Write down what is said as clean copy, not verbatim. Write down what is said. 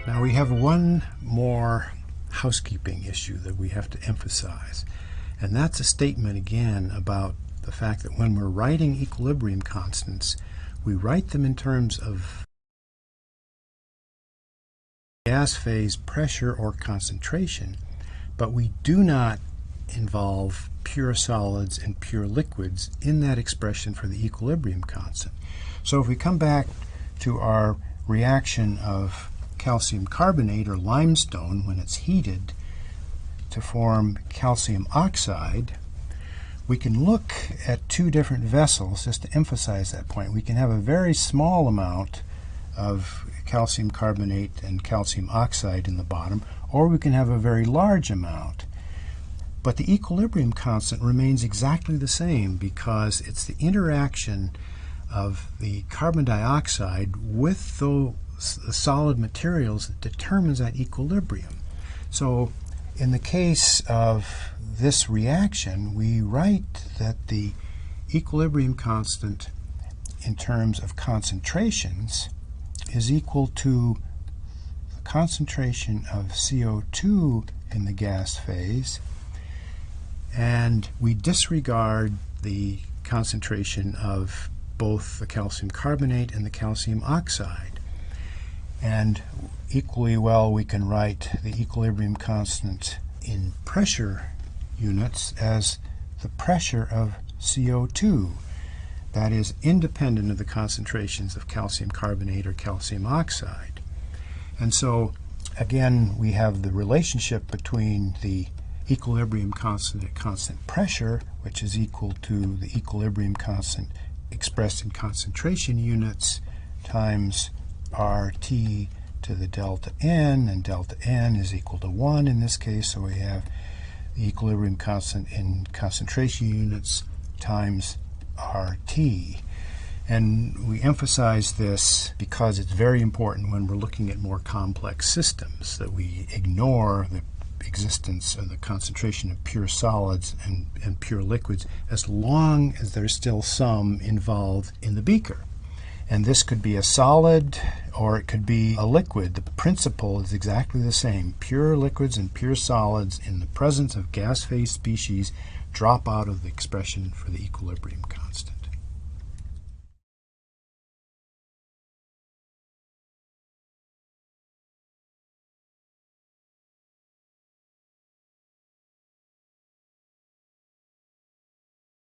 Now we have one more housekeeping issue that we have to emphasize, and that's a statement again about the fact that when we're writing equilibrium constants, we write them in terms of gas phase pressure or concentration, but we do not involve pure solids and pure liquids in that expression for the equilibrium constant. So if we come back to our reaction of calcium carbonate or limestone when it's heated to form calcium oxide, we can look at two different vessels just to emphasize that point. We can have a very small amount of calcium carbonate and calcium oxide in the bottom, or we can have a very large amount. But the equilibrium constant remains exactly the same because it's the interaction of the carbon dioxide with the solid materials that determines that equilibrium. So in the case of this reaction, we write that the equilibrium constant in terms of concentrations is equal to the concentration of CO2 in the gas phase, and we disregard the concentration of both the calcium carbonate and the calcium oxide. And equally well, we can write the equilibrium constant in pressure units as the pressure of CO2. That is independent of the concentrations of calcium carbonate or calcium oxide. And so, again, we have the relationship between the equilibrium constant at constant pressure, which is equal to the equilibrium constant expressed in concentration units times RT to the delta N, and delta N is equal to 1 in this case, so we have the equilibrium constant in concentration units times RT. And we emphasize this because it's very important when we're looking at more complex systems, that we ignore the existence of the concentration of pure solids and pure liquids as long as there's still some involved in the beaker. And this could be a solid or it could be a liquid. The principle is exactly the same. Pure liquids and pure solids in the presence of gas phase species drop out of the expression for the equilibrium constant.